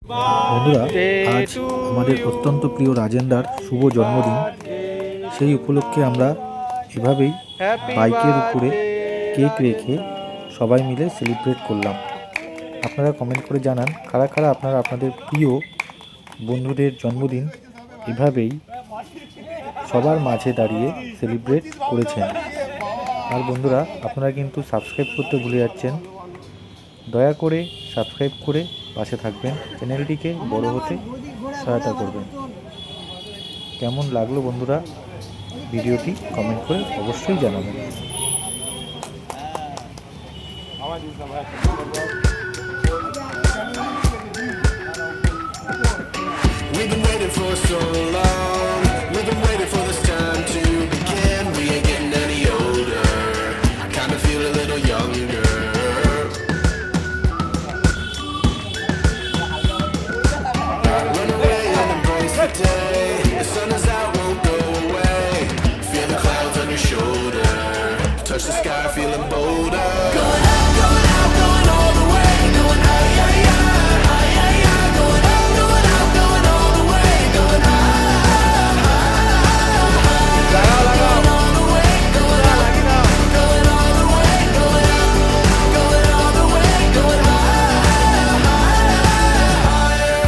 বন্ধুরা, আজ আমাদের অত্যন্ত প্রিয় রাজেন্দার শুভ জন্মদিন। সেই উপলক্ষে আমরা এভাবেই বাইকের উপরে কেক রেখে সবাই মিলে সেলিব্রেট করলাম। আপনারা কমেন্ট করে জানান কারা কারা আপনারা আপনাদের প্রিয় বন্ধুদের জন্মদিন এভাবেই সবার মাঝে দাঁড়িয়ে সেলিব্রেট করেছেন। আর বন্ধুরা, আপনারা কিন্তু সাবস্ক্রাইব করতে ভুলে যাচ্ছেন। দয়া করে সাবস্ক্রাইব করে পাশে থাকবেন, চ্যানেলটিকে বড় হতে সহায়তা করবেন। কেমন লাগলো বন্ধুরা ভিডিওটি কমেন্ট করে অবশ্যই জানাবেন। We've been waiting for so long. We've been waiting for this time to begin. We ain't getting any older. I kinda feel a little younger. Run away and embrace the day. The sun is out, won't go away. Feel the clouds on your shoulder. Touch the sky, feeling bolder. Going out, going out, going all the way. Going high, high, high, high, high, high. Going out, going out, going all the way. Going high, high, high. Going all the way, going out, going all the way, going out, going all the way, going high, higher.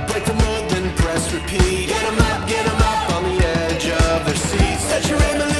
Break the mold, then press repeat. Get 'em up on the edge of their seats. Set your aim and